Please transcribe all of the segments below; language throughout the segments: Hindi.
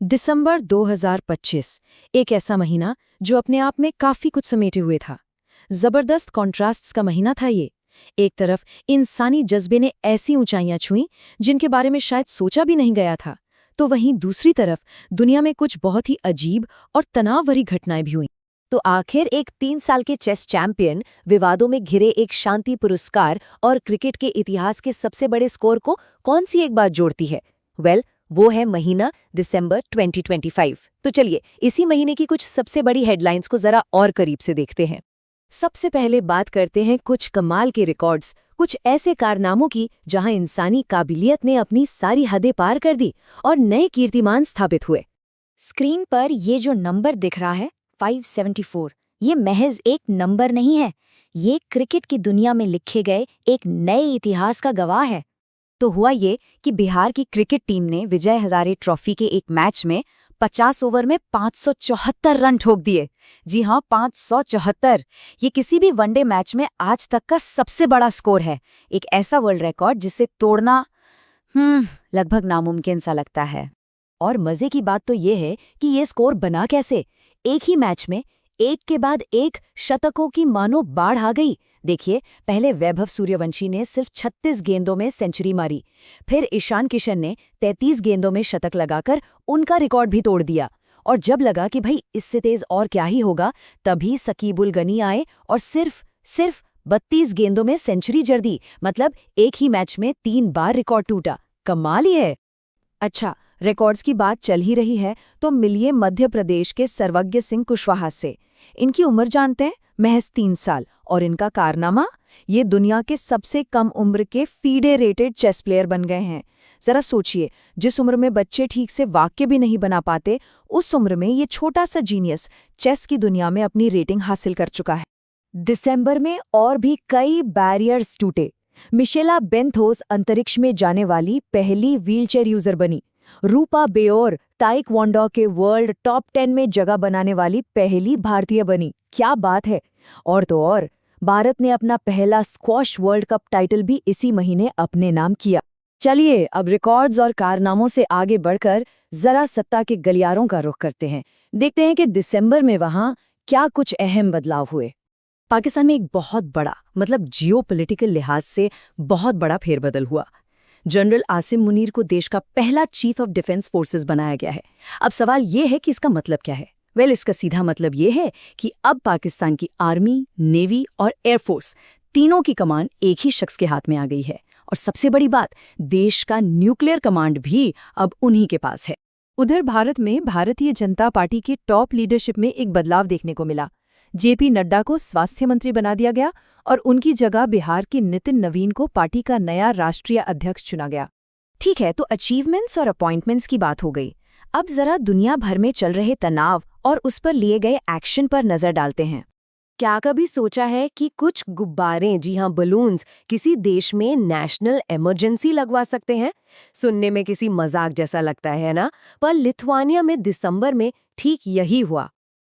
दिसंबर 2025 एक ऐसा महीना जो अपने आप में काफी कुछ समेटे हुए था। जबरदस्त कॉन्ट्रास्ट्स का महीना था ये। एक तरफ इंसानी जज्बे ने ऐसी ऊंचाइयां छुईं जिनके बारे में शायद सोचा भी नहीं गया था, तो वहीं दूसरी तरफ दुनिया में कुछ बहुत ही अजीब और तनाव भरी घटनाएं भी हुईं। तो आखिर एक 3 साल के चेस चैंपियन, विवादों में घिरे एक शांति पुरस्कार और क्रिकेट के इतिहास के सबसे बड़े स्कोर को कौन सी एक बात जोड़ती है? वो है महीना दिसंबर 2025। तो चलिए इसी महीने की कुछ सबसे बड़ी हेडलाइंस को जरा और करीब से देखते हैं। सबसे पहले बात करते हैं कुछ कमाल के रिकॉर्ड्स, कुछ ऐसे कारनामों की जहां इंसानी काबिलियत ने अपनी सारी हदें पार कर दी और नए कीर्तिमान स्थापित हुए। स्क्रीन पर ये जो नंबर दिख रहा है 574, ये महज एक नंबर नहीं है, ये क्रिकेट की दुनिया में लिखे गए एक नए इतिहास का गवाह है। तो हुआ ये कि बिहार की क्रिकेट टीम ने विजय हजारे ट्रॉफी के एक मैच में 50 ओवर में 574 रन ठोक दिए। जी हाँ, 574। ये किसी भी वनडे मैच में आज तक का सबसे बड़ा स्कोर है। एक ऐसा वर्ल्ड रिकॉर्ड जिसे तोड़ना लगभग नामुमकिन सा लगता है। और मजे की बात तो ये है कि ये स्कोर बना कैसे। एक ही मैच में एक के बाद एक शतकों की मानो बाढ़ आ गई। देखिए, पहले वैभव सूर्यवंशी ने सिर्फ 36 गेंदों में सेंचुरी मारी, फिर ईशान किशन ने 33 गेंदों में शतक लगाकर उनका रिकॉर्ड भी तोड़ दिया। और जब लगा कि भाई इससे तेज और क्या ही होगा, तभी सकीबुल गनी आए और सिर्फ 32 गेंदों में सेंचुरी जड़ दी। मतलब एक ही मैच में 3 बार रिकॉर्ड टूटा। कमाल ही है। अच्छा, रिकॉर्ड्स की बात चल ही रही है तो मिलिए मध्य प्रदेश के सर्वज्ञ सिंह कुशवाहा से। इनकी उम्र जानते हैं? महज 3 साल। और इनका कारनामा, ये दुनिया के सबसे कम उम्र के फीडे रेटेड चेस प्लेयर बन गए हैं। जरा सोचिए, जिस उम्र में बच्चे ठीक से वाक्य भी नहीं बना पाते, उस उम्र में ये छोटा सा जीनियस चेस की दुनिया में अपनी रेटिंग हासिल कर चुका है। दिसंबर में और भी कई बैरियर्स टूटे। मिशेला बेंथोस अंतरिक्ष में जाने वाली पहली व्हीलचेयर यूजर बनी। रूपा बेओर ताइक्वांडो के वर्ल्ड टॉप 10 में जगह बनाने वाली पहली भारतीय बनी। क्या बात है। और तो और, भारत ने अपना पहला स्क्वॉश वर्ल्ड कप टाइटल भी इसी महीने अपने नाम किया। चलिए अब रिकॉर्ड्स और कारनामों से आगे बढ़कर जरा सत्ता के गलियारों का रुख करते हैं। देखते हैं कि दिसंबर में वहां क्या कुछ अहम बदलाव हुए। पाकिस्तान में एक बहुत बड़ा, मतलब जियोपॉलिटिकल लिहाज से बहुत बड़ा फेरबदल हुआ। जनरल आसिम मुनीर को देश का पहला चीफ ऑफ डिफेंस फोर्सेस बनाया गया है। अब सवाल ये है कि इसका मतलब क्या है? इसका सीधा मतलब ये है कि अब पाकिस्तान की आर्मी, नेवी और एयरफोर्स तीनों की कमान एक ही शख्स के हाथ में आ गई है। और सबसे बड़ी बात, देश का न्यूक्लियर कमांड भी अब उन्हीं के पास है। उधर भारत में भारतीय जनता पार्टी की टॉप लीडरशिप में एक बदलाव देखने को मिला। जेपी नड्डा को स्वास्थ्य मंत्री बना दिया गया और उनकी जगह बिहार की नितिन नवीन को पार्टी का नया राष्ट्रीय अध्यक्ष चुना गया। ठीक है, तो अचीवमेंट्स और अपॉइंटमेंट्स की बात हो गई। अब जरा दुनिया भर में चल रहे तनाव और उस पर लिए गए एक्शन पर नजर डालते हैं। क्या कभी सोचा है कि कुछ गुब्बारे, जी हाँ बलून्स, किसी देश में नेशनल इमरजेंसी लगवा सकते हैं? सुनने में किसी मजाक जैसा लगता है ना, पर लिथुआनिया में दिसंबर में ठीक यही हुआ।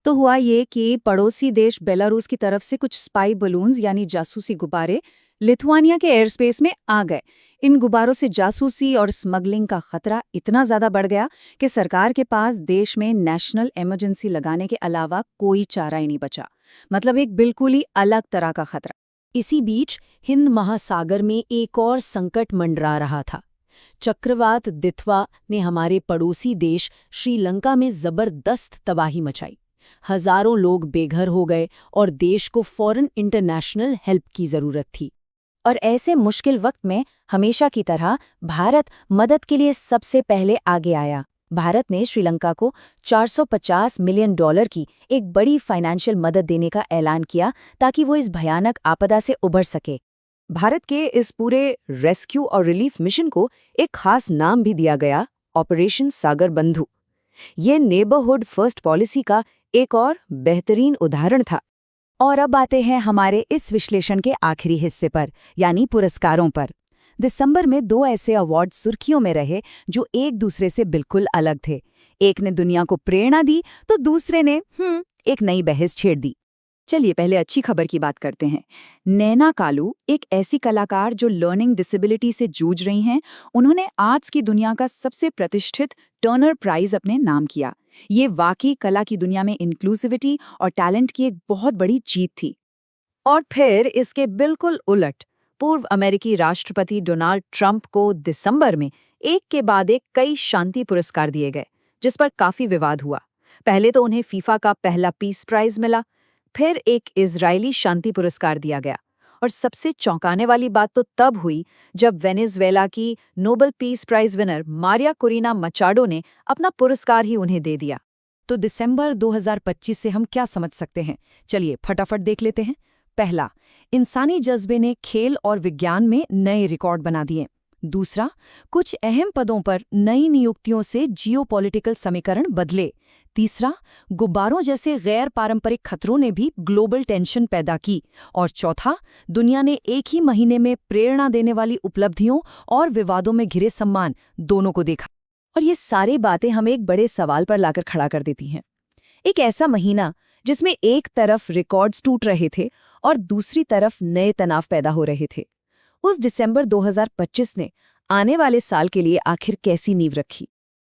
तो हुआ ये कि पड़ोसी देश बेलारूस की तरफ से कुछ स्पाई बलून्स यानी जासूसी गुब्बारे लिथुआनिया के एयर स्पेस में आ गए। इन गुब्बारों से जासूसी और स्मगलिंग का खतरा इतना ज्यादा बढ़ गया कि सरकार के पास देश में नेशनल इमरजेंसी लगाने के अलावा कोई चारा ही नहीं बचा। मतलब एक बिल्कुल ही अलग तरह का खतरा। इसी बीच हिंद महासागर में एक और संकट मंडरा रहा था। चक्रवात दितवा ने हमारे पड़ोसी देश श्रीलंका में जबरदस्त तबाही मचाई। हजारों लोग बेघर हो गए और देश को फौरन इंटरनेशनल हेल्प की जरूरत थी। और ऐसे मुश्किल वक्त में हमेशा की तरह भारत मदद के लिए सबसे पहले आगे आया। भारत ने श्रीलंका को $450 मिलियन की एक बड़ी फाइनेंशियल मदद देने का ऐलान किया ताकि वो इस भयानक आपदा से उबर सके। भारत के इस पूरे रेस्क्यू और रिलीफ मिशन को एक खास नाम भी दिया गया, ऑपरेशन सागर बंधु। ये नेबरहुड फर्स्ट पॉलिसी का एक और बेहतरीन उदाहरण था। और अब आते हैं हमारे इस विश्लेषण के आखिरी हिस्से पर, यानी पुरस्कारों पर। दिसंबर में 2 ऐसे अवार्ड सुर्खियों में रहे जो एक दूसरे से बिल्कुल अलग थे। एक ने दुनिया को प्रेरणा दी तो दूसरे ने एक नई बहस छेड़ दी। चलिए पहले अच्छी खबर की बात करते हैं। नैना कालू एक ऐसी कलाकार जो लर्निंग डिसेबिलिटी से जूझ रही हैं। उन्होंने आज की दुनिया का सबसे प्रतिष्ठित टर्नर प्राइज अपने नाम किया। ये वाकई कला की दुनिया में इंक्लूसिविटी और टैलेंट की एक बहुत बड़ी जीत थी। और फिर इसके बिल्कुल उलट पूर्व अमेरिकी राष्ट्रपति डोनाल्ड ट्रंप को दिसंबर में एक के बाद एक कई शांति पुरस्कार दिए गए, जिस पर काफी विवाद हुआ। पहले तो उन्हें फीफा का पहला पीस प्राइज मिला, फिर एक इजरायली शांति पुरस्कार दिया गया, और सबसे चौंकाने वाली बात तो तब हुई जब वेनेजुएला की Nobel peace prize winner Maria Corina Machado ने अपना पुरस्कार ही उन्हें दे दिया। तो दिसंबर 2025 से हम क्या समझ सकते हैं? चलिए फटाफट देख लेते हैं। पहला, इंसानी जज्बे ने खेल और विज्ञान में नए रिकॉर्ड बना दिए। दूसरा, कुछ अहम पदों पर नई नियुक्तियों से जियोपॉलिटिकल समीकरण बदले। तीसरा, गुब्बारों जैसे गैर पारंपरिक खतरों ने भी ग्लोबल टेंशन पैदा की। और चौथा, दुनिया ने एक ही महीने में प्रेरणा देने वाली उपलब्धियों और विवादों में घिरे सम्मान दोनों को देखा। और ये सारी बातें हमें एक बड़े सवाल पर लाकर खड़ा कर देती हैं। एक ऐसा महीना जिसमें एक तरफ रिकॉर्ड्स टूट रहे थे और दूसरी तरफ नए तनाव पैदा हो रहे थे। उस दिसंबर 2025 ने आने वाले साल के लिए आखिर कैसी नींव रखी?